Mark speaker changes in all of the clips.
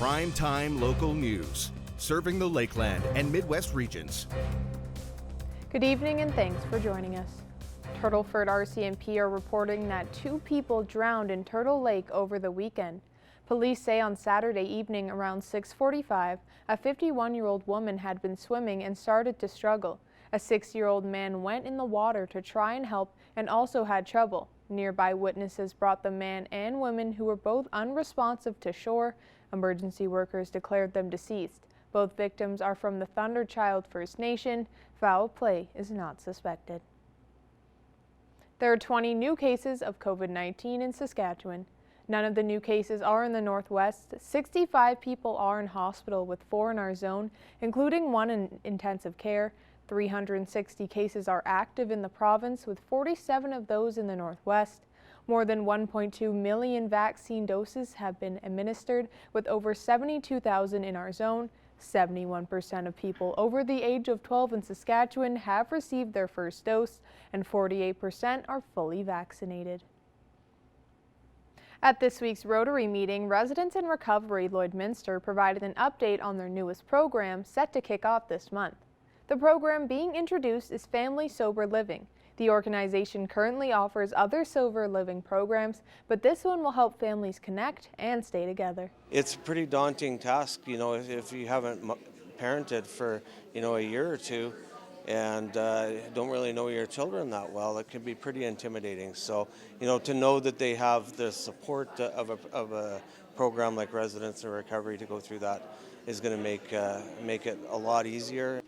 Speaker 1: Primetime local news, serving the Lakeland and Midwest regions.
Speaker 2: Good evening and thanks for joining us. Turtleford RCMP are reporting that 2 people drowned in Turtle Lake over the weekend. Police say on Saturday evening around 6:45, a 51-year-old woman had been swimming and started to struggle. A 6-year-old man went in the water to try and help and also had trouble. Nearby witnesses brought the man and woman, who were both unresponsive, to shore. Emergency workers declared them deceased. Both victims are from the Thunderchild First Nation. Foul play is not suspected. There are 20 new cases of COVID-19 in Saskatchewan. None of the new cases are in the Northwest. 65 people are in hospital, with 4 in our zone, including 1 in intensive care. 360 cases are active in the province, with 47 of those in the Northwest. More than 1.2 million vaccine doses have been administered, with over 72,000 in our zone. 71% of people over the age of 12 in Saskatchewan have received their first dose, and 48% are fully vaccinated. At this week's Rotary meeting, residents in Recovery Lloydminster provided an update on their newest program set to kick off this month. The program being introduced is Family Sober Living. The organization currently offers other sober living programs, but this one will help families connect and stay together.
Speaker 3: It's a pretty daunting task, if you haven't parented for, a year or two and don't really know your children that well. It can be pretty intimidating. So, to know that they have the support of a program like Residents in Recovery to go through that is going to make it a lot easier.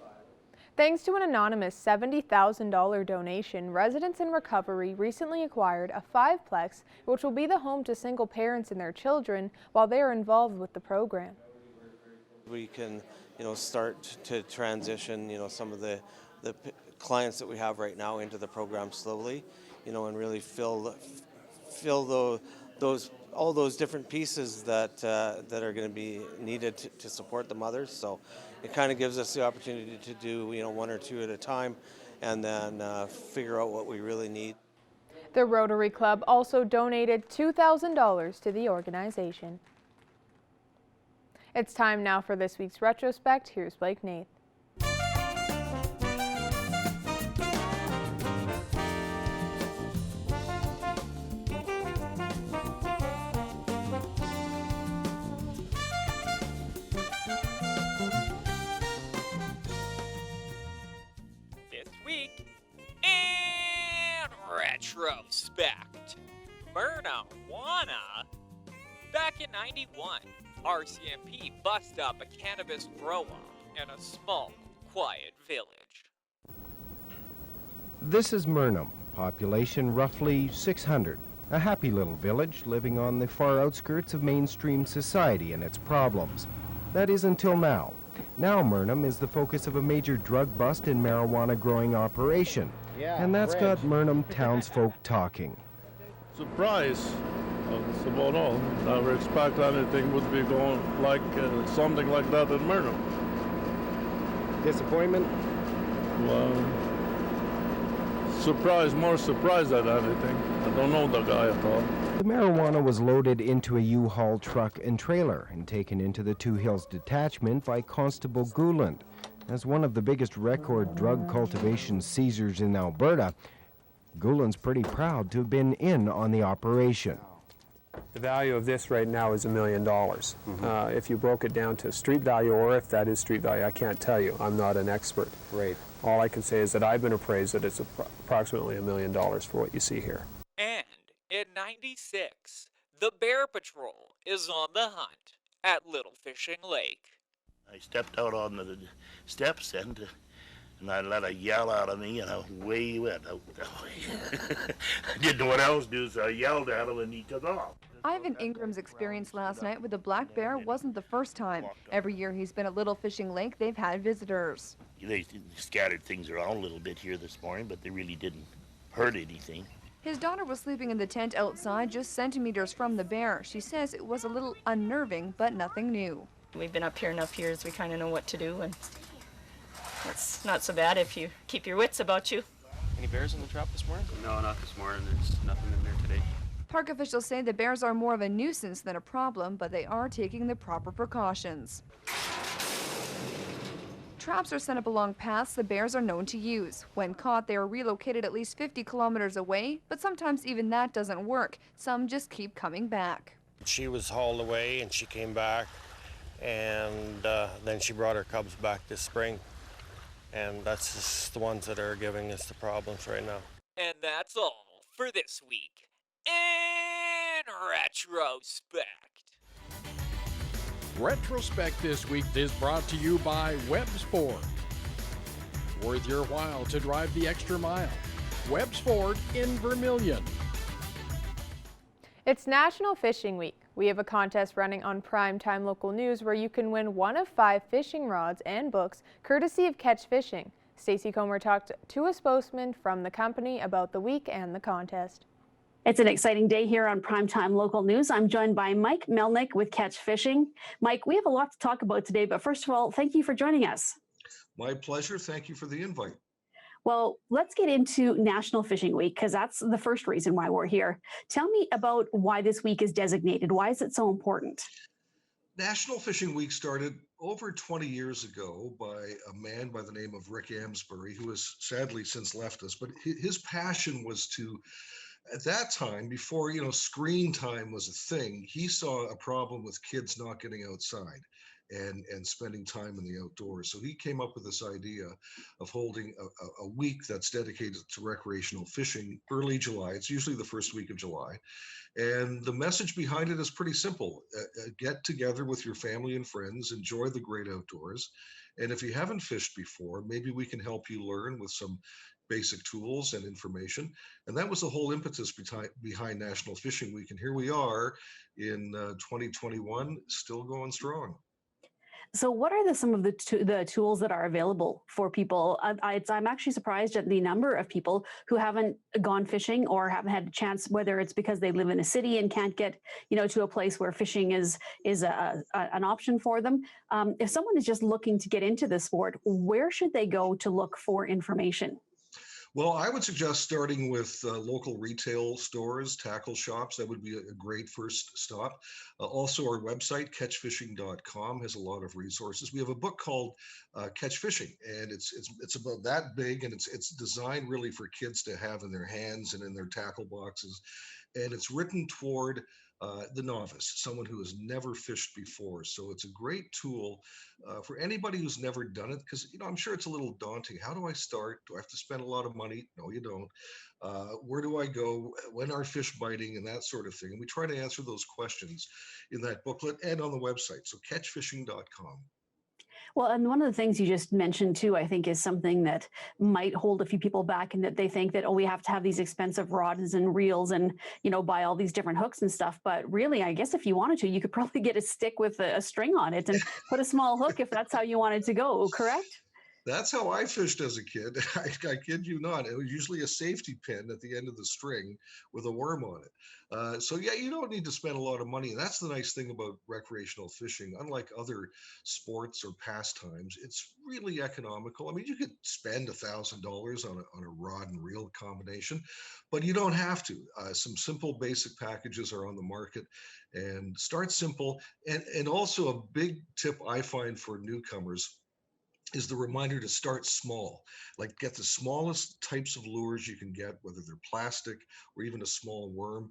Speaker 2: Thanks to an anonymous $70,000 donation, Residents in Recovery recently acquired a 5-plex, which will be the home to single parents and their children while they are involved with the program.
Speaker 3: We can, start to transition, some of the clients that we have right now into the program slowly, and really fill all those different pieces that are going to be needed to support the mothers. So it kind of gives us the opportunity to do 1 or 2 at a time, and then figure out what we really need.
Speaker 2: The Rotary Club also donated $2,000 to the organization. It's time now for this week's retrospect. Here's Blake Nath.
Speaker 4: Retrospect. Marijuana. Back in '91, RCMP bust up a cannabis grow-up in a small, quiet village.
Speaker 5: This is Murnum, population roughly 600. A happy little village living on the far outskirts of mainstream society and its problems. That is until now. Now Murnum is the focus of a major drug bust and marijuana growing operation. And that's got Murnum townsfolk talking.
Speaker 6: Surprise, that's about all. Never expect anything would be going like something like that in Murnum.
Speaker 5: Disappointment?
Speaker 6: Well, more surprised than anything. I don't know the guy at all.
Speaker 5: The marijuana was loaded into a U-Haul truck and trailer and taken into the Two Hills detachment by Constable Gouland. As one of the biggest record drug cultivation seizures in Alberta, Gouland's pretty proud to have been in on the operation.
Speaker 7: The value of this right now is $1 million. If you broke it down to street value, or if that is street value, I can't tell you. I'm not an expert.
Speaker 5: Right.
Speaker 7: All I can say is that I've been appraised that it's approximately $1 million for what you see here.
Speaker 4: And in '96, the Bear Patrol is on the hunt at Little Fishing Lake.
Speaker 8: I stepped out on the steps and I let a yell out of me, and away he went. I didn't know what else to do, so I yelled at him and he took off.
Speaker 9: Ivan Ingram's experience last night with the black bear wasn't the first time. Every year he's been at Little Fishing Lake, they've had visitors.
Speaker 8: They scattered things around a little bit here this morning, but they really didn't hurt anything.
Speaker 9: His daughter was sleeping in the tent outside, just centimeters from the bear. She says it was a little unnerving, but nothing new.
Speaker 10: We've been up here enough years, we kind of know what to do, and it's not so bad if you keep your wits about you.
Speaker 11: Any bears in the trap this morning?
Speaker 12: No, not this morning. There's nothing in there today.
Speaker 9: Park officials say the bears are more of a nuisance than a problem, but they are taking the proper precautions. Traps are set up along paths the bears are known to use. When caught, they are relocated at least 50 kilometers away, but sometimes even that doesn't work. Some just keep coming back.
Speaker 11: She was hauled away and she came back, and then she brought her cubs back this spring. And that's just the ones that are giving us the problems right now.
Speaker 4: And that's all for this week in retrospect.
Speaker 12: Retrospect this week is brought to you by Webb's Ford. Worth your while to drive the extra mile. Webb's Ford in Vermilion.
Speaker 2: It's National Fishing Week. We have a contest running on Primetime Local News where you can win one of 5 fishing rods and books courtesy of Catch Fishing. Stacey Comer talked to a spokesman from the company about the week and the contest.
Speaker 13: It's an exciting day here on Primetime Local News. I'm joined by Mike Melnick with Catch Fishing. Mike, we have a lot to talk about today, but first of all, thank you for joining us.
Speaker 14: My pleasure. Thank you for the invite.
Speaker 13: Well, let's get into National Fishing Week because that's the first reason why we're here. Tell me about why this week is designated. Why is it so important?
Speaker 14: National Fishing Week started over 20 years ago by a man by the name of Rick Amsbury, who has sadly since left us. But his passion was to, at that time, before screen time was a thing, he saw a problem with kids not getting outside and spending time in the outdoors. So he came up with this idea of holding a week that's dedicated to recreational fishing early July. It's usually the first week of July. And the message behind it is pretty simple. Get together with your family and friends, enjoy the great outdoors. And if you haven't fished before, maybe we can help you learn with some basic tools and information. And that was the whole impetus behind National Fishing Week. And here we are in 2021, still going strong.
Speaker 13: So what are some of the tools that are available for people? I'm actually surprised at the number of people who haven't gone fishing or haven't had a chance, whether it's because they live in a city and can't get, to a place where fishing is an option for them. If someone is just looking to get into the sport, where should they go to look for information?
Speaker 14: Well, I would suggest starting with local retail stores, tackle shops. That would be a great first stop. Also, our website, catchfishing.com, has a lot of resources. We have a book called Catch Fishing, and it's about that big, and it's designed really for kids to have in their hands and in their tackle boxes. And it's written toward the novice, someone who has never fished before. So it's a great tool for anybody who's never done it, because I'm sure it's a little daunting. How do I start? Do I have to spend a lot of money? No, you don't. Where do I go? When are fish biting? And that sort of thing. And we try to answer those questions in that booklet and on the website. So catchfishing.com.
Speaker 13: Well, and one of the things you just mentioned too, I think, is something that might hold a few people back, and that they think that, we have to have these expensive rods and reels and, buy all these different hooks and stuff. But really, I guess if you wanted to, you could probably get a stick with a string on it and put a small hook if that's how you wanted to go, correct?
Speaker 14: That's how I fished as a kid. I kid you not. It was usually a safety pin at the end of the string with a worm on it. So yeah, you don't need to spend a lot of money. And that's the nice thing about recreational fishing. Unlike other sports or pastimes, it's really economical. I mean, you could spend $1,000 on a rod and reel combination, but you don't have to. Some simple basic packages are on the market, and start simple. And also a big tip I find for newcomers is the reminder to start small. Like, get the smallest types of lures you can get, whether they're plastic or even a small worm,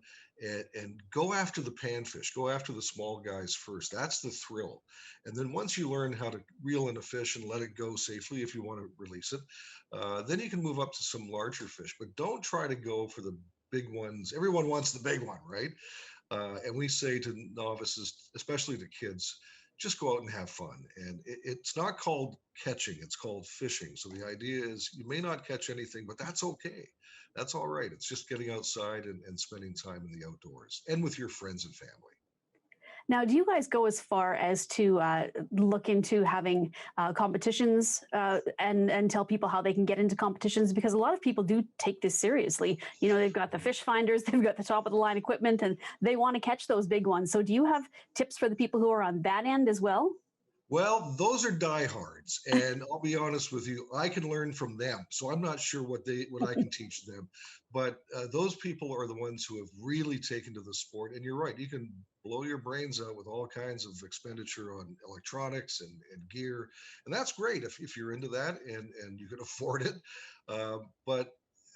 Speaker 14: and go after the panfish, go after the small guys first. That's the thrill. And then once you learn how to reel in a fish and let it go safely, if you want to release it, then you can move up to some larger fish. But don't try to go for the big ones. Everyone wants the big one, right? And we say to novices, especially to kids, just go out and have fun. And it's not called catching, it's called fishing. So the idea is you may not catch anything, but that's okay. That's all right. It's just getting outside and spending time in the outdoors and with your friends and family.
Speaker 13: Now, do you guys go as far as to look into having competitions and tell people how they can get into competitions? Because a lot of people do take this seriously. They've got the fish finders, they've got the top of the line equipment, and they want to catch those big ones. So do you have tips for the people who are on that end as well?
Speaker 14: Well, those are diehards, and I'll be honest with you, I can learn from them. So I'm not sure what I can teach them, but those people are the ones who have really taken to the sport. And you're right, you can blow your brains out with all kinds of expenditure on electronics and gear, and that's great if you're into that and you can afford it. But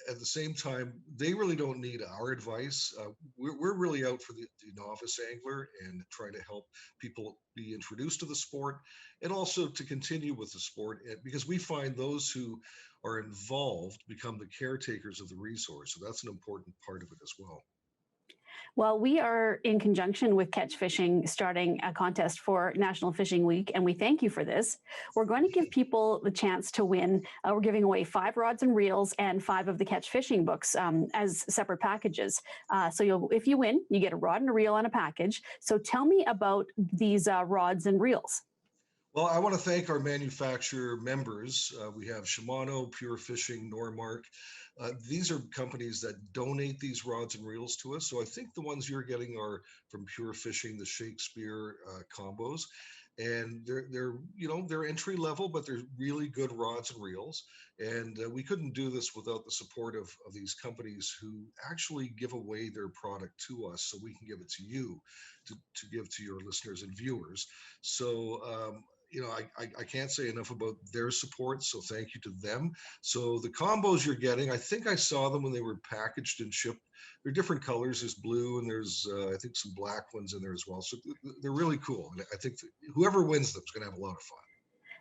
Speaker 14: at the same time, they really don't need our advice. We're really out for the novice angler and trying to help people be introduced to the sport and also to continue with the sport, because we find those who are involved become the caretakers of the resource. So that's an important part of it as well.
Speaker 13: Well, we are in conjunction with Catch Fishing starting a contest for National Fishing Week, and we thank you for this. We're going to give people the chance to win. We're giving away 5 rods and reels and 5 of the Catch Fishing books as separate packages. So if you win, you get a rod and a reel on a package. So tell me about these rods and reels.
Speaker 14: Well, I want to thank our manufacturer members. We have Shimano, Pure Fishing, Normark. These are companies that donate these rods and reels to us. So I think the ones you're getting are from Pure Fishing, the Shakespeare combos. And they're entry level, but they're really good rods and reels. And we couldn't do this without the support of these companies who actually give away their product to us so we can give it to you to give to your listeners and viewers. So, I can't say enough about their support, so thank you to them. So the combos you're getting, I think I saw them when they were packaged and shipped. They're different colors. There's blue and there's, I think, some black ones in there as well. So they're really cool. And I think whoever wins them is going to have a lot of fun.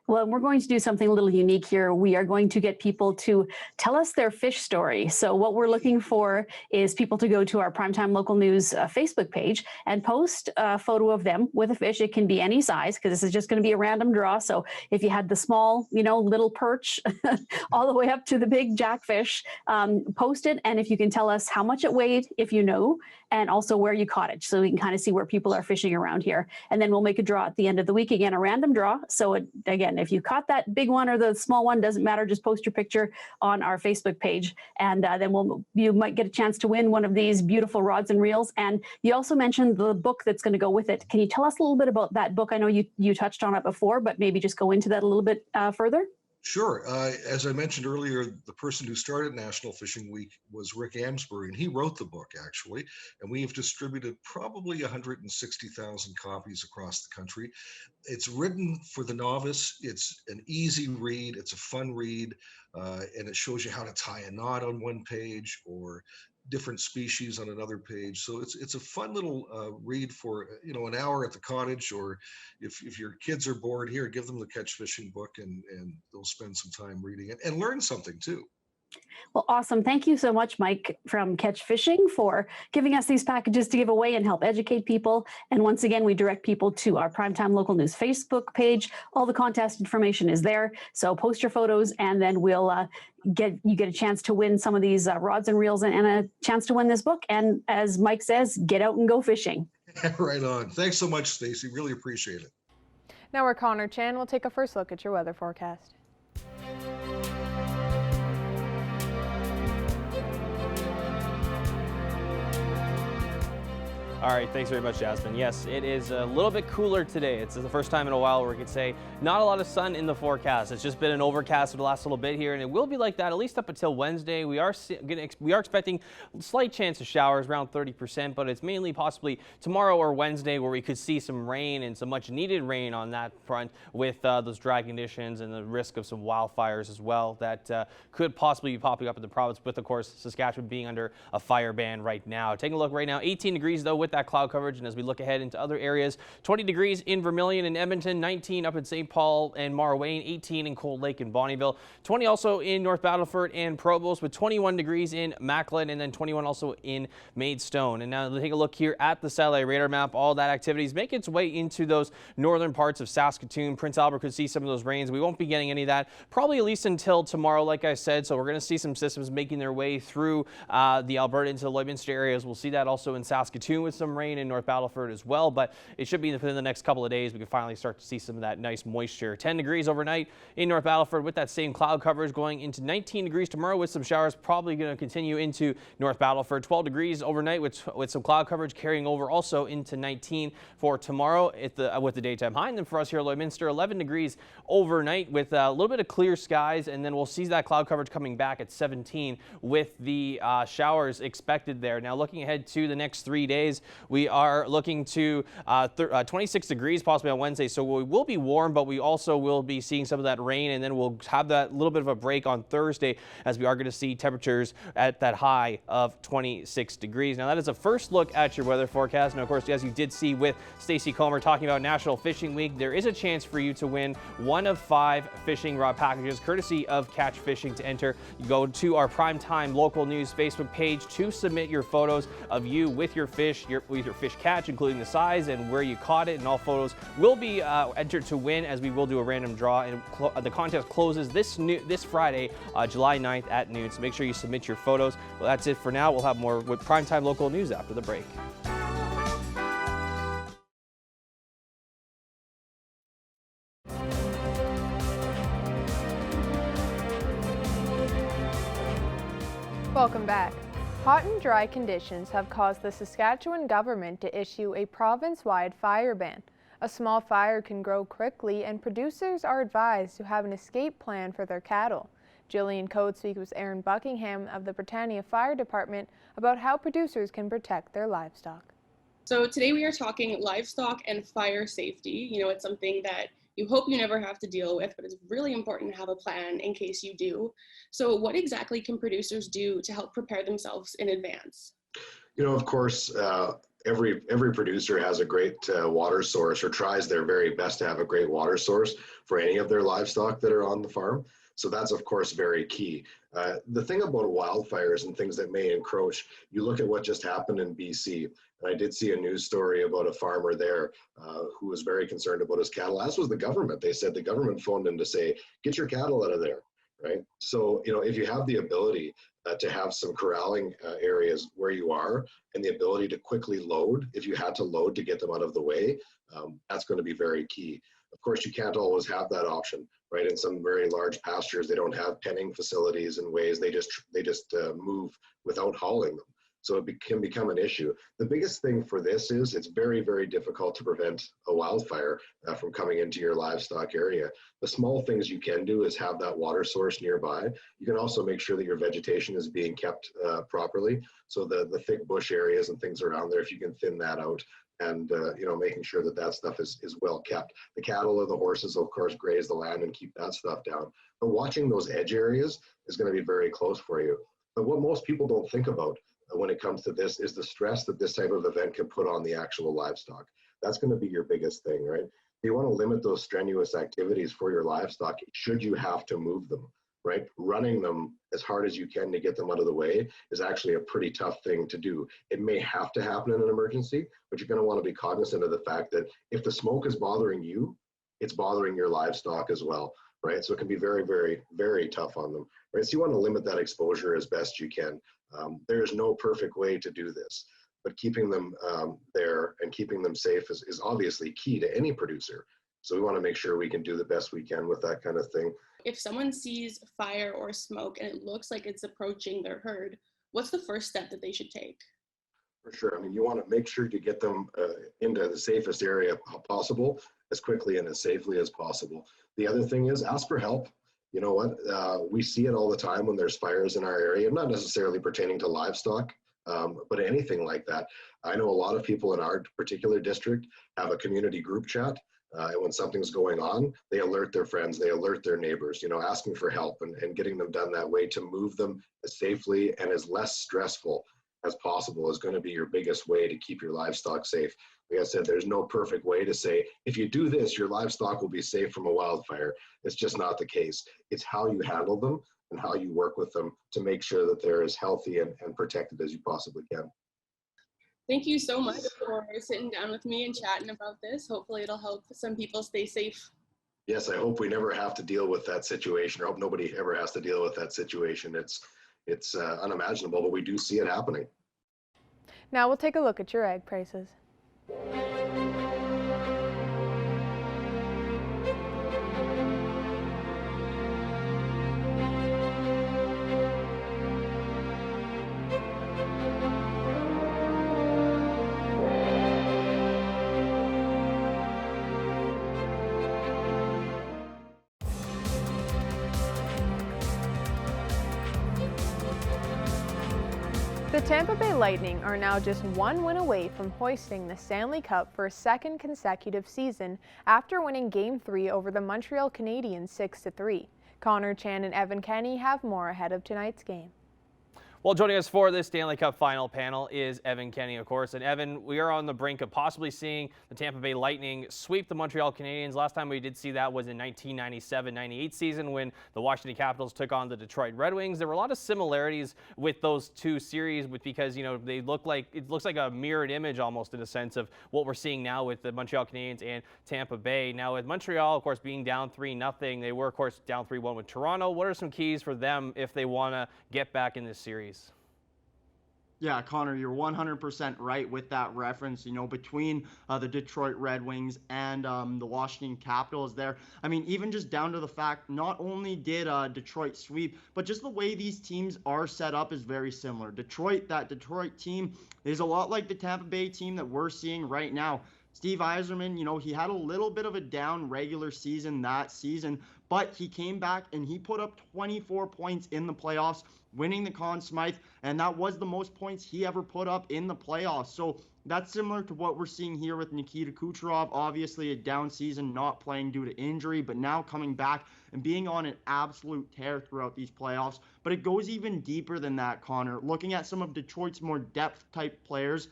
Speaker 13: Well, we're going to do something a little unique here. We are going to get people to tell us their fish story. So what we're looking for is people to go to our Primetime Local News Facebook page and post a photo of them with a fish. It can be any size because this is just going to be a random draw. So if you had the small, little perch all the way up to the big jackfish, post it. And if you can tell us how much it weighed, if you know, and also where you caught it, so we can kind of see where people are fishing around here. And then we'll make a draw at the end of the week, again, a random draw. So again, if you caught that big one or the small one, doesn't matter, just post your picture on our Facebook page. And then you might get a chance to win one of these beautiful rods and reels. And you also mentioned the book that's going to go with it. Can you tell us a little bit about that book? I know you touched on it before, but maybe just go into that a little bit further.
Speaker 14: Sure. As I mentioned earlier, the person who started National Fishing Week was Rick Amsbury, and he wrote the book, actually. And we have distributed probably 160,000 copies across the country. It's written for the novice. It's an easy read. It's a fun read. And it shows you how to tie a knot on one page or different species on another page. So it's a fun little read for an hour at the cottage, or if your kids are bored, here, give them the Catch Fishing book and they'll spend some time reading it and learn something too.
Speaker 13: Well, awesome. Thank you so much, Mike from Catch Fishing, for giving us these packages to give away and help educate people. And once again, we direct people to our Primetime Local News Facebook page. All the contest information is there. So post your photos and then we'll get a chance to win some of these rods and reels and a chance to win this book. And as Mike says, get out and go fishing.
Speaker 14: Right on. Thanks so much, Stacy. Really appreciate it.
Speaker 2: Now we're Connor Chan. We'll take a first look at your weather forecast.
Speaker 15: All right, thanks very much, Jasmine. Yes, it is a little bit cooler today. It's the first time in a while where we could say not a lot of sun in the forecast. It's just been an overcast for the last little bit here, and it will be like that at least up until Wednesday. We are expecting a slight chance of showers, around 30%, but it's mainly possibly tomorrow or Wednesday where we could see some rain and some much needed rain on that front with those dry conditions and the risk of some wildfires as well that could possibly be popping up in the province, with, of course, Saskatchewan being under a fire ban right now. Taking a look right now, 18 degrees though with that cloud coverage, and as we look ahead into other areas, 20 degrees in Vermilion and Edmonton, 19 up in St. Paul and Marwayne, 18 in Cold Lake and Bonnyville, 20 also in North Battleford and Provost, with 21 degrees in Macklin, and then 21 also in Maidstone. And now let's take a look here at the satellite radar map. All that activity is making its way into those northern parts of Saskatoon. Prince Albert could see some of those rains. We won't be getting any of that probably at least until tomorrow, like I said. So we're going to see some systems making their way through the Alberta into the Lloydminster areas. We'll see that also in Saskatoon with some rain in North Battleford as well, but it should be within the next couple of days. We can finally start to see some of that nice moisture. 10 degrees overnight in North Battleford with that same cloud coverage, going into 19 degrees tomorrow with some showers probably going to continue into North Battleford. 12 degrees overnight with some cloud coverage carrying over also into 19 for tomorrow with the daytime high. And then for us here at Lloydminster, 11 degrees overnight with a little bit of clear skies, and then we'll see that cloud coverage coming back at 17 with the showers expected there. Now looking ahead to the next 3 days, we are looking to 26 degrees possibly on Wednesday, so we will be warm, but we also will be seeing some of that rain, and then we'll have that little bit of a break on Thursday as we are going to see temperatures at that high of 26 degrees. Now that is a first look at your weather forecast. Now of course, as you did see with Stacey Comer talking about National Fishing Week, there is a chance for you to win one of 5 fishing rod packages courtesy of Catch Fishing. To enter, you go to our Primetime Local News Facebook page to submit your photos of you with your fish, with your fish catch, including the size and where you caught it, and all photos will be entered to win, as we will do a random draw, and the contest closes this Friday, July 9th at noon. So make sure you submit your photos. Well, that's it for now. We'll have more with Primetime Local News after the break.
Speaker 2: Welcome back. Hot and dry conditions have caused the Saskatchewan government to issue a province-wide fire ban. A small fire can grow quickly, and producers are advised to have an escape plan for their cattle. Jillian Code speaks with Aaron Buckingham of the Britannia Fire Department about how producers can protect their livestock.
Speaker 16: So today we are talking livestock and fire safety. You know, it's something that you hope you never have to deal with, but it's really important to have a plan in case you do. So what exactly can producers do to help prepare themselves in advance?
Speaker 17: You know, of course, every producer has a great water source, or tries their very best to have a great water source for any of their livestock that are on the farm. So that's, of course, very key. The thing about wildfires and things that may encroach, you look at what just happened in BC. And I did see a news story about a farmer there who was very concerned about his cattle, as was the government. They said the government phoned in to say, get your cattle out of there, right? So, you know, if you have the ability to have some corralling areas where you are, and the ability to quickly load, if you had to load to get them out of the way, that's going to be very key. Of course, you can't always have that option, right? In some very large pastures, they don't have penning facilities and ways. They just move without hauling them. So it can become an issue. The biggest thing for this is it's very, very difficult to prevent a wildfire from coming into your livestock area. The small things you can do is have that water source nearby. You can also make sure that your vegetation is being kept properly. So the thick bush areas and things around there, if you can thin that out, and you know, making sure that that stuff is well kept. The cattle or the horses, of course, graze the land and keep that stuff down. But watching those edge areas is going to be very close for you. But what most people don't think about when it comes to this is the stress that this type of event can put on the actual livestock. That's going to be your biggest thing, right? You want to limit those strenuous activities for your livestock should you have to move them, right? Running them as hard as you can to get them out of the way is actually a pretty tough thing to do. It may have to happen in an emergency, but you're going to want to be cognizant of the fact that if the smoke is bothering you, it's bothering your livestock as well, right? So it can be very, very, very tough on them, right? So you want to limit that exposure as best you can. There is no perfect way to do this, but keeping them there and keeping them safe is obviously key to any producer. So we want to make sure we can do the best we can with that kind of thing.
Speaker 16: If someone sees fire or smoke and it looks like it's approaching their herd, what's the first step that they should take?
Speaker 17: For sure. I mean, you want to make sure to get them into the safest area possible as quickly and as safely as possible. The other thing is ask for help. You know what? We see it all the time when there's fires in our area, not necessarily pertaining to livestock, but anything like that. I know a lot of people in our particular district have a community group chat. And when something's going on, they alert their friends, they alert their neighbors, you know, asking for help and getting them done that way to move them as safely and as less stressful as possible is going to be your biggest way to keep your livestock safe. Like I said, there's no perfect way to say, if you do this, your livestock will be safe from a wildfire. It's just not the case. It's how you handle them and how you work with them to make sure that they're as healthy and protected as you possibly can.
Speaker 16: Thank you so much for sitting down with me and chatting about this. Hopefully it'll help some people stay safe.
Speaker 17: Yes, I hope we never have to deal with that situation, or hope nobody ever has to deal with that situation. It's unimaginable, but we do see it happening.
Speaker 2: Now we'll take a look at your egg prices. The Tampa Bay Lightning are now just one win away from hoisting the Stanley Cup for a second consecutive season after winning Game 3 over the Montreal Canadiens 6-3. Connor Chan and Evan Kenny have more ahead of tonight's game.
Speaker 15: Well, joining us for this Stanley Cup final panel is Evan Kenny, of course. And Evan, we are on the brink of possibly seeing the Tampa Bay Lightning sweep the Montreal Canadiens. Last time we did see that was in 1997-98 season when the Washington Capitals took on the Detroit Red Wings. There were a lot of similarities with those two series because, you know, it looks like a mirrored image almost in a sense of what we're seeing now with the Montreal Canadiens and Tampa Bay. Now with Montreal, of course, being down 3-0, they were, of course, down 3-1 with Toronto. What are some keys for them if they want to get back in this series?
Speaker 18: Yeah, Connor, you're 100% right with that reference, you know, between the Detroit Red Wings and the Washington Capitals there. I mean, even just down to the fact, not only did Detroit sweep, but just the way these teams are set up is very similar. That Detroit team is a lot like the Tampa Bay team that we're seeing right now. Steve Yzerman, you know, he had a little bit of a down regular season that season, but he came back and he put up 24 points in the playoffs, winning the Conn Smythe, and that was the most points he ever put up in the playoffs. So that's similar to what we're seeing here with Nikita Kucherov. Obviously a down season, not playing due to injury, but now coming back and being on an absolute tear throughout these playoffs. But it goes even deeper than that, Connor. Looking at some of Detroit's more depth type players,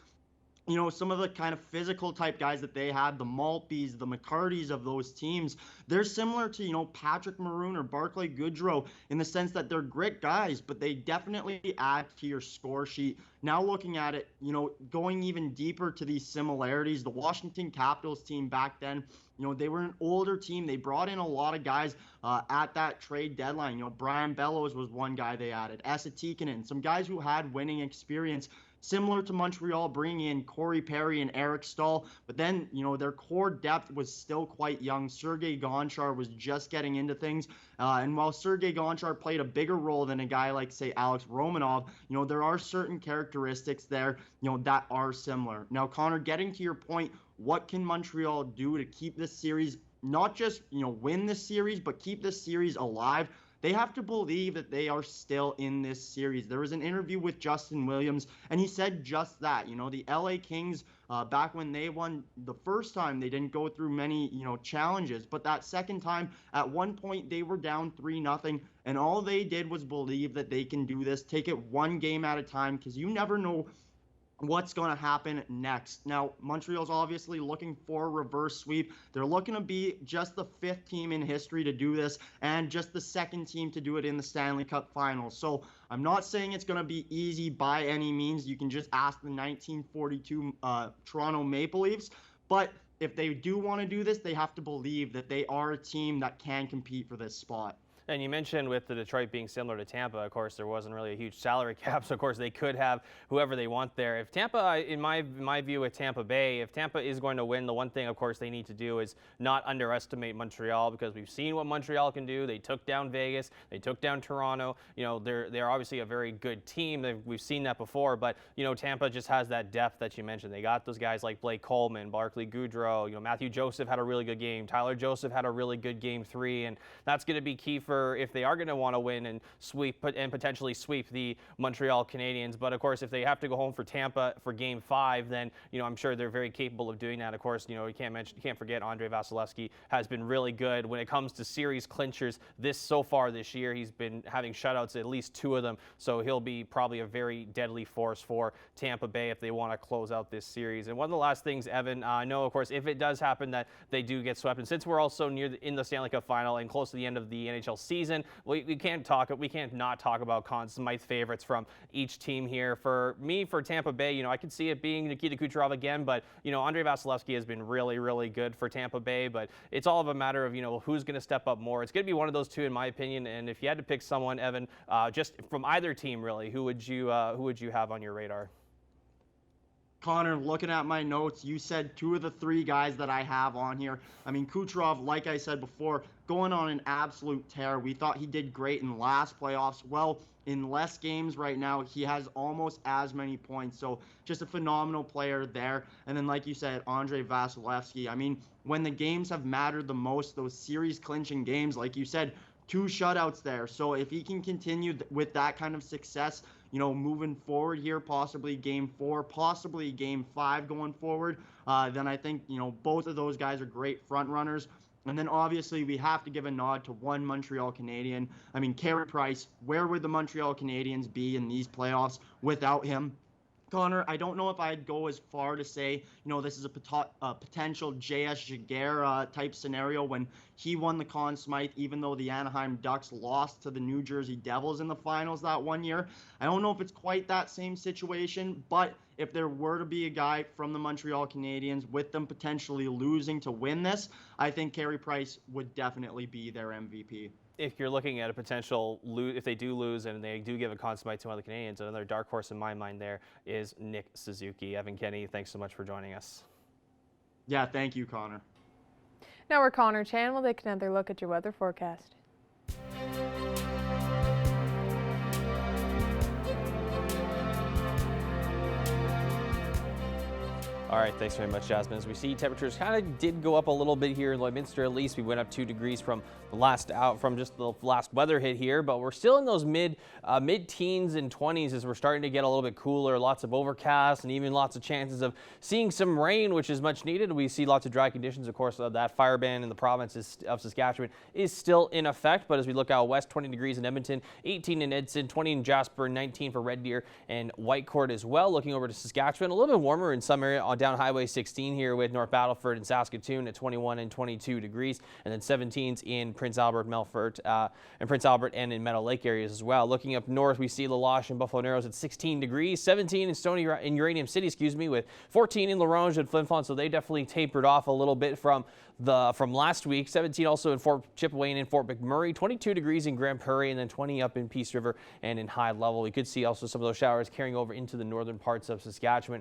Speaker 18: you know, some of the kind of physical type guys that they had, the Maltbys, the McCartys of those teams, they're similar to, you know, Patrick Maroon or Barclay Goodrow in the sense that they're grit guys, but they definitely add to your score sheet. Now looking at it, you know, going even deeper to these similarities, the Washington Capitals team back then, you know, they were an older team. They brought in a lot of guys at that trade deadline. You know, Brian Bellows was one guy they added, Esa Tikkanen, some guys who had winning experience. Similar to Montreal, bringing in Corey Perry and Eric Stahl, but then, you know, their core depth was still quite young. Sergei Gonchar was just getting into things, and while Sergei Gonchar played a bigger role than a guy like, say, Alex Romanov, you know, there are certain characteristics there, you know, that are similar. Now, Connor, getting to your point, what can Montreal do to keep this series, not just, you know, win this series, but keep this series alive? They have to believe that they are still in this series. There was an interview with Justin Williams, and he said just that. You know, the LA Kings, back when they won the first time, they didn't go through many, you know, challenges. But that second time, at one point, they were down 3-0, and all they did was believe that they can do this, take it one game at a time, because you never know what's going to happen next. Now, Montreal's obviously looking for a reverse sweep. They're looking to be just the 5th team in history to do this and just the 2nd team to do it in the Stanley Cup Finals. So I'm not saying it's going to be easy by any means. You can just ask the 1942 Toronto Maple Leafs. But if they do want to do this, they have to believe that they are a team that can compete for this spot.
Speaker 15: And you mentioned with the Detroit being similar to Tampa, of course, there wasn't really a huge salary cap, so of course they could have whoever they want there. If Tampa, in my view with Tampa Bay, if Tampa is going to win, the one thing, of course, they need to do is not underestimate Montreal, because we've seen what Montreal can do. They took down Vegas, they took down Toronto. You know, they're obviously a very good team. We've seen that before, but you know, Tampa just has that depth that you mentioned. They got those guys like Blake Coleman, Barclay Goodrow. You know, Matthew Joseph had a really good game. Tyler Joseph had a really good game 3, and that's going to be key for if they are going to want to win and sweep and potentially sweep the Montreal Canadiens. But of course, if they have to go home for Tampa for Game 5, then you know, I'm sure they're very capable of doing that. Of course, you know, you can't forget Andrei Vasilevsky has been really good when it comes to series clinchers so far this year. He's been having shutouts, at least 2 of them, so he'll be probably a very deadly force for Tampa Bay if they want to close out this series. And one of the last things, Evan, I know, of course, if it does happen that they do get swept, and since we're also in the Stanley Cup Final and close to the end of the NHL season, we can't not talk about Conn Smythe favorites from each team here. For me, for Tampa Bay, you know, I could see it being Nikita Kucherov again, but you know, Andrei Vasilevsky has been really, really good for Tampa Bay. But it's all of a matter of, you know, who's going to step up more. It's going to be one of those two, in my opinion. And if you had to pick someone, Evan, just from either team, really, who would you have on your radar?
Speaker 18: Connor, looking at my notes, you said 2 of the 3 guys that I have on here. I mean, Kucherov, like I said before, going on an absolute tear. We thought he did great in last playoffs. Well, in less games right now, he has almost as many points. So just a phenomenal player there. And then, like you said, Andrei Vasilevsky. I mean, when the games have mattered the most, those series clinching games, like you said, 2 shutouts there. So if he can continue with that kind of success, you know, moving forward here, possibly game 4, possibly game 5 going forward, then I think, you know, both of those guys are great front runners. And then obviously we have to give a nod to one Montreal Canadian. I mean, Carey Price, where would the Montreal Canadiens be in these playoffs without him? Connor, I don't know if I'd go as far to say, you know, this is a potential J.S. Jaguar type scenario when he won the Conn Smythe, even though the Anaheim Ducks lost to the New Jersey Devils in the finals that one year. I don't know if it's quite that same situation, but if there were to be a guy from the Montreal Canadiens with them potentially losing to win this, I think Carey Price would definitely be their MVP.
Speaker 15: If you're looking at a potential if they do lose and they do give a Conn Smythe to one of the Canadians, another dark horse in my mind there is Nick Suzuki. Evan Kenny, thanks so much for joining us.
Speaker 18: Yeah, thank you, Connor.
Speaker 2: Now we're Connor Chan. We'll take another look at your weather forecast.
Speaker 15: All right, thanks very much, Jasmine. As we see, temperatures kind of did go up a little bit here in Lloydminster. At least we went up 2 degrees from the last weather hit here, but we're still in those mid-teens and 20s as we're starting to get a little bit cooler. Lots of overcast and even lots of chances of seeing some rain, which is much needed. We see lots of dry conditions. Of course, that fire ban in the province of Saskatchewan is still in effect. But as we look out west, 20 degrees in Edmonton, 18 in Edson, 20 in Jasper, 19 for Red Deer and Whitecourt as well. Looking over to Saskatchewan, a little bit warmer in some area down Highway 16 here with North Battleford and Saskatoon at 21 and 22 degrees, and then 17s in Prince Albert, Melfort, and Prince Albert and in Meadow Lake areas as well. Looking up north, we see La Loche and Buffalo Narrows at 16 degrees, 17 in Uranium City, with 14 in La Ronge and Flin Flon, so they definitely tapered off a little bit from last week. 17 also in Fort Chipewyan and Fort McMurray, 22 degrees in Grand Prairie, and then 20 up in Peace River and in High Level. We could see also some of those showers carrying over into the northern parts of Saskatchewan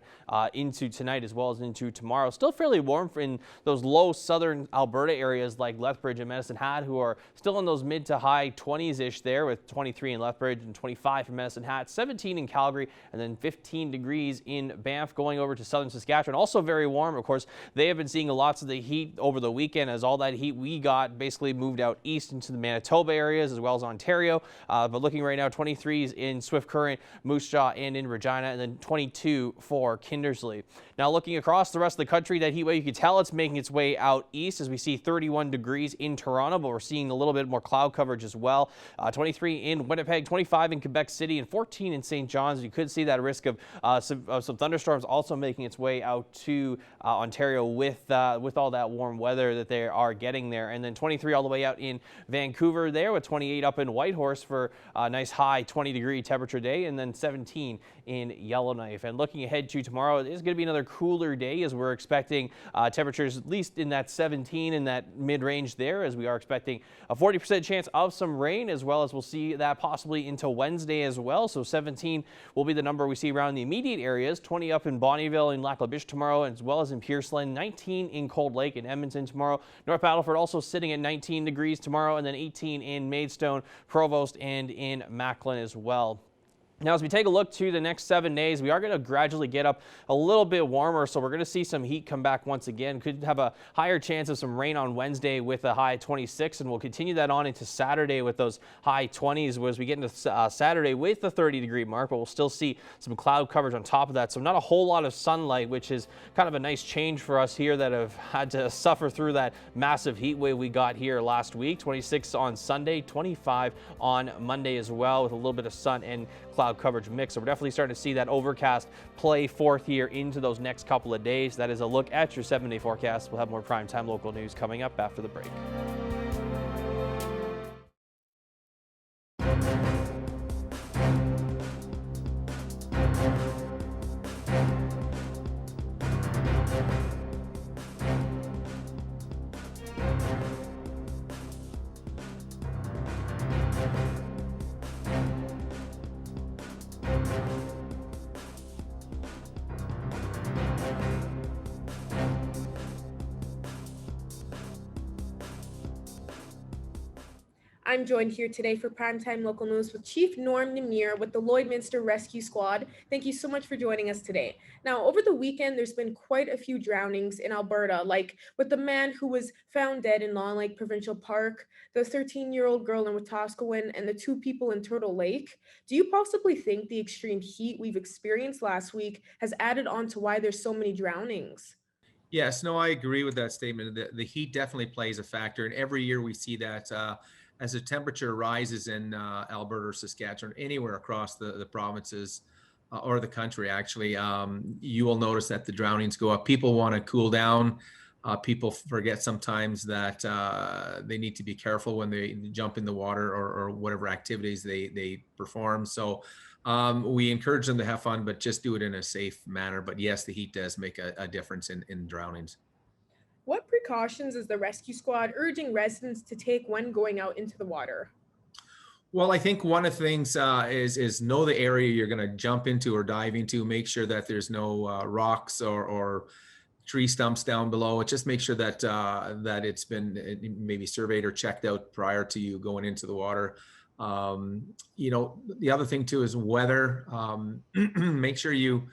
Speaker 15: into tonight as well as into tomorrow. Still fairly warm in those low southern Alberta areas like Lethbridge and Medicine Hat, who are still in those mid to high 20s-ish there, with 23 in Lethbridge and 25 in Medicine Hat, 17 in Calgary, and then 15 degrees in Banff. Going over to southern Saskatchewan, also very warm. Of course, they have been seeing lots of the heat over the weekend as all that heat we got basically moved out east into the Manitoba areas as well as Ontario. But looking right now, 23s in Swift Current, Moose Jaw, and in Regina, and then 22 for Kindersley. Now looking across the rest of the country, that heat wave, you can tell it's making its way out east as we see 31 degrees in Toronto, but we're seeing a little bit more cloud coverage as well. 23 in Winnipeg, 25 in Quebec City, and 14 in St. John's. You could see that risk of some thunderstorms also making its way out to Ontario with all that warm weather that they are getting there. And then 23 all the way out in Vancouver there, with 28 up in Whitehorse for a nice high 20-degree temperature day, and then 17 in Yellowknife. And looking ahead to tomorrow, it is going to be another cooler day as we're expecting temperatures at least in that 17 in that mid-range there, as we are expecting a 40% chance of some rain, as well as we'll see that possibly into Wednesday as well. So 17 will be the number we see around the immediate areas, 20 up in Bonnyville and Lac La Biche tomorrow, as well as in Pierceland, 19 in Cold Lake and Edmonton tomorrow. North Battleford also sitting at 19 degrees tomorrow, and then 18 in Maidstone, Provost, and in Macklin as well. Now, as we take a look to the next 7 days, we are going to gradually get up a little bit warmer, so we're going to see some heat come back once again. Could have a higher chance of some rain on Wednesday with a high 26, and we'll continue that on into Saturday with those high 20s as we get into Saturday with the 30-degree mark, but we'll still see some cloud coverage on top of that, so not a whole lot of sunlight, which is kind of a nice change for us here that have had to suffer through that massive heat wave we got here last week. 26 on Sunday, 25 on Monday as well, with a little bit of sun and cloud coverage mix. So we're definitely starting to see that overcast play forth here into those next couple of days. That is a look at your 7-day forecast. We'll have more primetime local news coming up after the break.
Speaker 2: I'm joined here today for Primetime Local News with Chief Norm Namir with the Lloydminster Rescue Squad. Thank you so much for joining us today. Now, over the weekend, there's been quite a few drownings in Alberta, like with the man who was found dead in Long Lake Provincial Park, the 13-year-old girl in Wetaskiwin, and the 2 people in Turtle Lake. Do you possibly think the extreme heat we've experienced last week has added on to why there's so many drownings?
Speaker 19: Yes, no, I agree with that statement. The heat definitely plays a factor, and every year we see that as the temperature rises in Alberta or Saskatchewan, anywhere across the provinces or the country, actually, you will notice that the drownings go up. People want to cool down. People forget sometimes that they need to be careful when they jump in the water or whatever activities they perform. So we encourage them to have fun, but just do it in a safe manner. But yes, the heat does make a difference in drownings.
Speaker 2: What precautions is the rescue squad urging residents to take when going out into the water?
Speaker 19: Well, I think one of the things is know the area you're going to jump into or dive into. Make sure that there's no rocks or tree stumps down below. Just make sure that that it's been maybe surveyed or checked out prior to you going into the water. You know, the other thing too is weather. Make sure you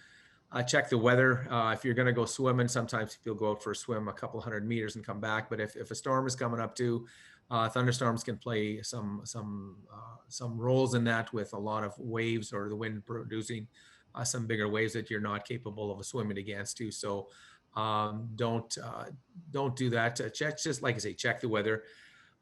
Speaker 19: check the weather. If you're going to go swimming, sometimes you'll go out for a swim a couple hundred meters and come back. But if a storm is coming up too, thunderstorms can play some roles in that, with a lot of waves or the wind producing some bigger waves that you're not capable of swimming against too. So don't do that. Check, just like I say, check the weather.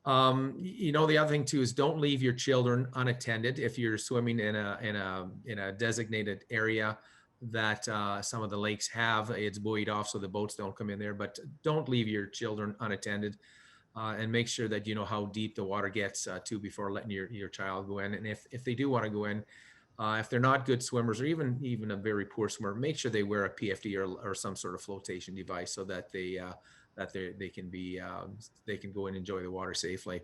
Speaker 19: You know, the other thing too is don't leave your children unattended. If you're swimming in a designated area that some of the lakes have, it's buoyed off so the boats don't come in there, but don't leave your children unattended. And make sure that you know how deep the water gets too before letting your child go in. And if they do want to go in, if they're not good swimmers or even a very poor swimmer, make sure they wear a PFD or some sort of flotation device so that they can go and enjoy the water safely.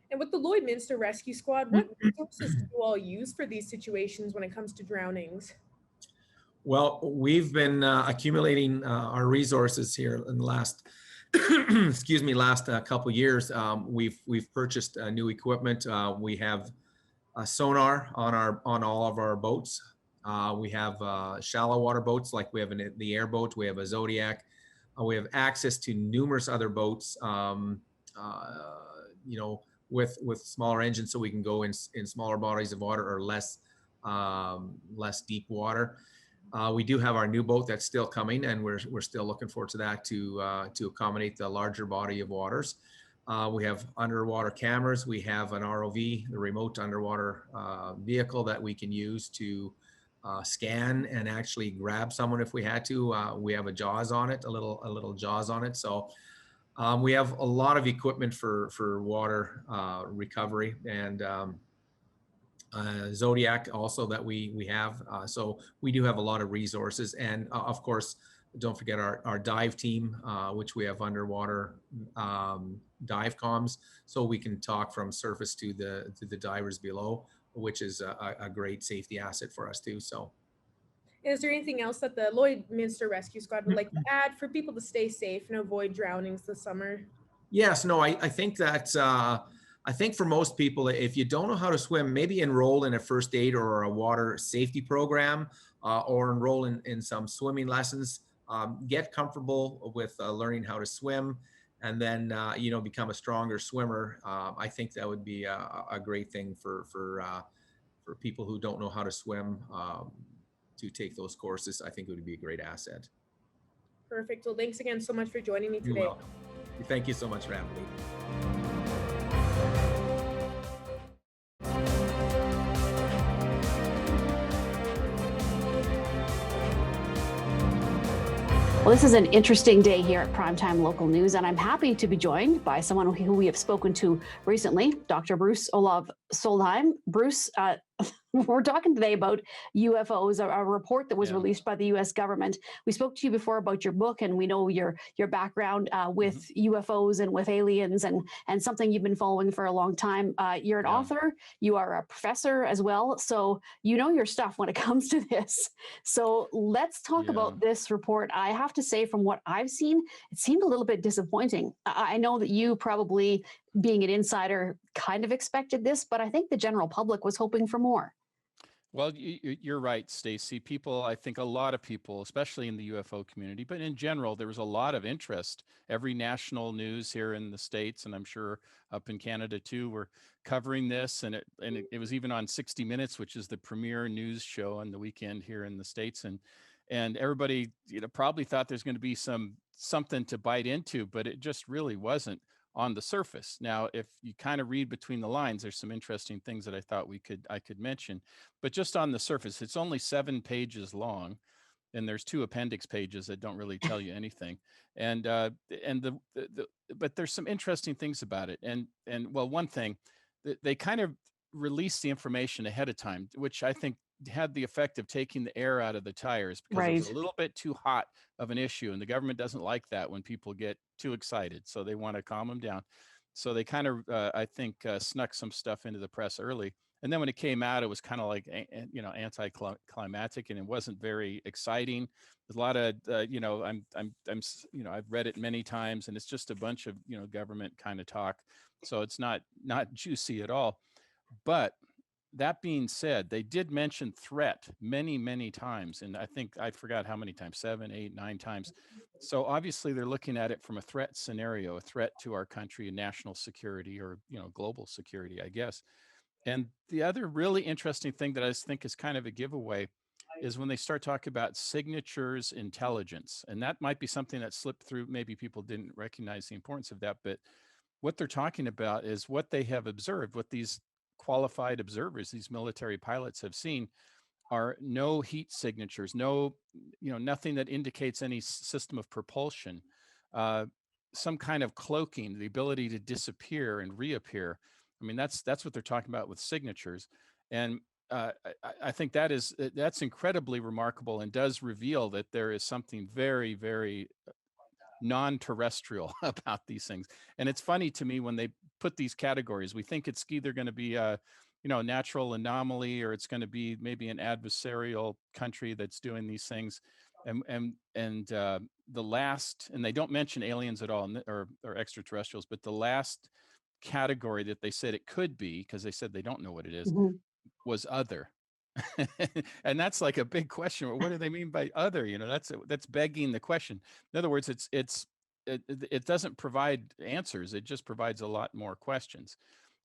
Speaker 2: And with the Lloydminster Rescue Squad, what resources do you all use for these situations when it comes to drownings?
Speaker 19: Well, we've been accumulating our resources here in the last last couple of years. We've purchased new equipment. We have a sonar on all of our boats. We have shallow water boats, like we have the airboat. We have a Zodiac. We have access to numerous other boats, you know, with smaller engines, so we can go in smaller bodies of water or less deep water. We do have our new boat that's still coming, and we're still looking forward to that to accommodate the larger body of waters. We have underwater cameras. We have an ROV, the remote underwater vehicle that we can use to scan and actually grab someone if we had to. We have a JAWS on it, a little JAWS on it. So we have a lot of equipment for water recovery, and Zodiac also that we have. So we do have a lot of resources, and of course, don't forget our dive team, which we have underwater dive comms, so we can talk from surface to the divers below, which is a great safety asset for us too. So.
Speaker 2: Is there anything else that the Lloydminster Rescue Squad would like to add for people to stay safe and avoid drownings this summer?
Speaker 19: Yes, no, I think that I think for most people, if you don't know how to swim, maybe enroll in a first aid or a water safety program, or enroll in some swimming lessons. Get comfortable with learning how to swim, and then you know, become a stronger swimmer. I think that would be a great thing for people who don't know how to swim, to take those courses. I think it would be a great asset.
Speaker 2: Perfect. Well, thanks again so much for joining me today.
Speaker 19: You're welcome. Thank you so much for having me.
Speaker 13: Well, this is an interesting day here at Primetime Local News, and I'm happy to be joined by someone who we have spoken to recently, Dr. Bruce Olav Solheim. Bruce, we're talking today about UFOs, a report that was released by the U.S. government. We spoke to you before about your book, and we know your background with UFOs and with aliens, and something you've been following for a long time. You're an author, you are a professor as well, so you know your stuff when it comes to this. So let's talk about this report. I have to say, from what I've seen, it seemed a little bit disappointing. I know that you probably being an insider, kind of expected this, but I think the general public was hoping for more.
Speaker 20: Well, you're right, Stacy. People, I think a lot of people, especially in the UFO community, but in general, there was a lot of interest. Every national news here in the States, and I'm sure up in Canada too, were covering this. And it was even on 60 Minutes, which is the premier news show on the weekend here in the States. And everybody, probably thought there's going to be something to bite into, but it just really wasn't on the surface. Now, if you kind of read between the lines, there's some interesting things that I thought I could mention, but just on the surface, it's only 7 pages long, and there's 2 appendix pages that don't really tell you anything. But there's some interesting things about it. And well, one thing, they kind of released the information ahead of time, which I think had the effect of taking the air out of the tires, because it was a little bit too hot of an issue, and the government doesn't like that when people get too excited, so they want to calm them down. So they kind of I think snuck some stuff into the press early, and then when it came out, it was kind of like anticlimactic, and it wasn't very exciting. There's a lot of I've read it many times, and it's just a bunch of government kind of talk, so it's not juicy at all. But that being said, they did mention threat many, many times. And I think I forgot how many times, 7, 8, 9 times. So obviously they're looking at it from a threat scenario, a threat to our country and national security, or, global security, I guess. And the other really interesting thing that I think is kind of a giveaway is when they start talking about signatures intelligence. And that might be something that slipped through. Maybe people didn't recognize the importance of that, but what they're talking about is what they have observed, what these qualified observers, these military pilots, have seen are no heat signatures, nothing that indicates any system of propulsion, some kind of cloaking, the ability to disappear and reappear. I mean, that's what they're talking about with signatures. And I think that's incredibly remarkable, and does reveal that there is something very, very non-terrestrial about these things. And it's funny to me when they put these categories, we think it's either going to be a natural anomaly, or it's going to be maybe an adversarial country that's doing these things. And the last, and they don't mention aliens at all, or extraterrestrials, but the last category that they said it could be, because they said they don't know what it is, was other. And that's like a big question. What do they mean by other? That's begging the question. In other words, it doesn't provide answers. It just provides a lot more questions.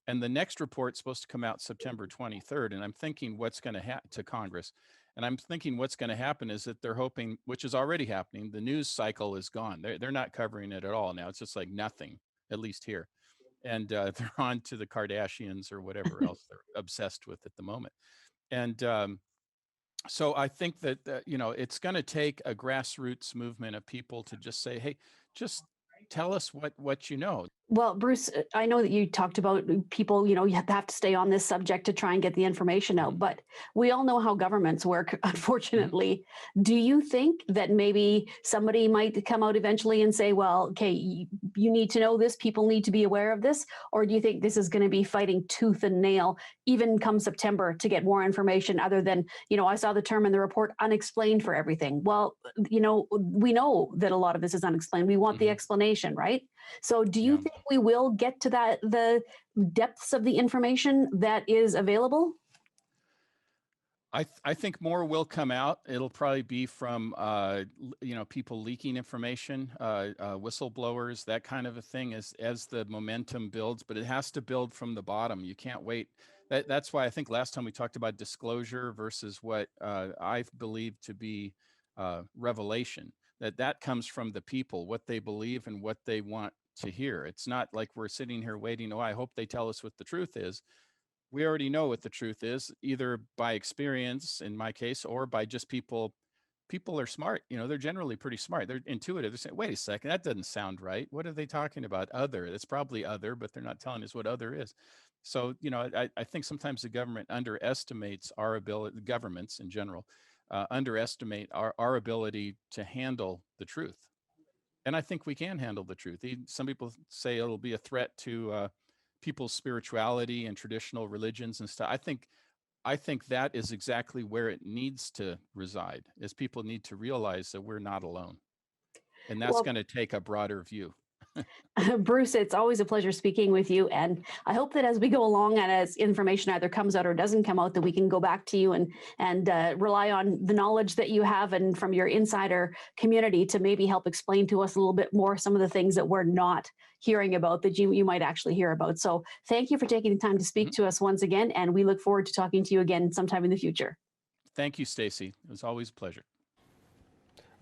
Speaker 20: And the next report's supposed to come out September 23rd. And I'm thinking what's going to happen to Congress. And I'm thinking what's going to happen is that they're hoping, which is already happening, the news cycle is gone. They're not covering it at all now. It's just like nothing, at least here. And they're on to the Kardashians or whatever else they're obsessed with at the moment. And so I think that, it's going to take a grassroots movement of people to just say, hey, just tell us what you know.
Speaker 13: Well, Bruce, I know that you talked about people, you have to stay on this subject to try and get the information out, but we all know how governments work, unfortunately. Do you think that maybe somebody might come out eventually and say, well, okay, you need to know this, people need to be aware of this? Or do you think this is going to be fighting tooth and nail, even come September, to get more information other than, I saw the term in the report, unexplained for everything? Well, we know that a lot of this is unexplained. We want the explanation, right? So do you think we will get to the depths of the information that is available?
Speaker 20: I think more will come out. It'll probably be from, people leaking information, whistleblowers, that kind of a thing, as the momentum builds, but it has to build from the bottom. You can't wait. That's why I think last time we talked about disclosure versus what I believe to be revelation, that comes from the people, what they believe and what they want to hear. It's not like we're sitting here waiting, I hope they tell us what the truth is. We already know what the truth is, either by experience, in my case, or by just people. People are smart. They're generally pretty smart. They're intuitive. They're saying, wait a second, that doesn't sound right. What are they talking about? Other. It's probably other, but they're not telling us what other is. So, I think sometimes the government underestimates our ability, governments in general, underestimate our ability to handle the truth. And I think we can handle the truth. Some people say it'll be a threat to people's spirituality and traditional religions and stuff. I think that is exactly where it needs to reside, is people need to realize that we're not alone. And that's going to take a broader view.
Speaker 13: Bruce, it's always a pleasure speaking with you. And I hope that as we go along and as information either comes out or doesn't come out, that we can go back to you and rely on the knowledge that you have and from your insider community to maybe help explain to us a little bit more some of the things that we're not hearing about that you might actually hear about. So thank you for taking the time to speak to us once again. And we look forward to talking to you again sometime in the future.
Speaker 20: Thank you, Stacy. It was always a pleasure.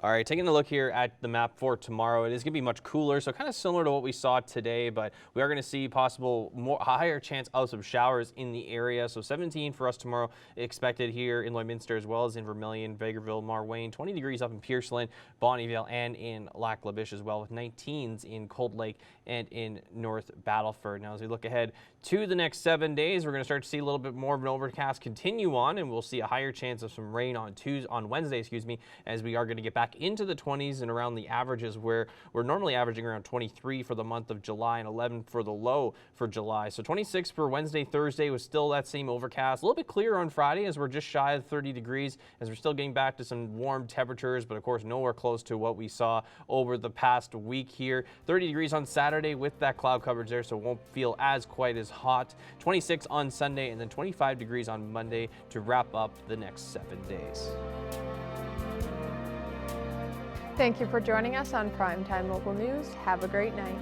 Speaker 15: All right, taking a look here at the map for tomorrow. It is going to be much cooler, so kind of similar to what we saw today, but we are going to see possible higher chance of some showers in the area. So 17 for us tomorrow expected here in Lloydminster as well as in Vermilion, Vegreville, Marwayne, 20 degrees up in Pierceland, Bonnyville, and in Lac La Biche as well, with 19s in Cold Lake and in North Battleford. Now, as we look ahead to the next 7 days, we're going to start to see a little bit more of an overcast continue on, and we'll see a higher chance of some rain on Wednesday, as we are going to get back into the 20s and around the averages where we're normally averaging around 23 for the month of July and 11 for the low for July. So 26 for Wednesday, Thursday was still that same overcast. A little bit clearer on Friday as we're just shy of 30 degrees as we're still getting back to some warm temperatures, but of course nowhere close to what we saw over the past week here. 30 degrees on Saturday with that cloud coverage there, so it won't feel as quite as hot. 26 on Sunday and then 25 degrees on Monday to wrap up the next 7 days.
Speaker 2: Thank you for joining us on Primetime Local News. Have a great night.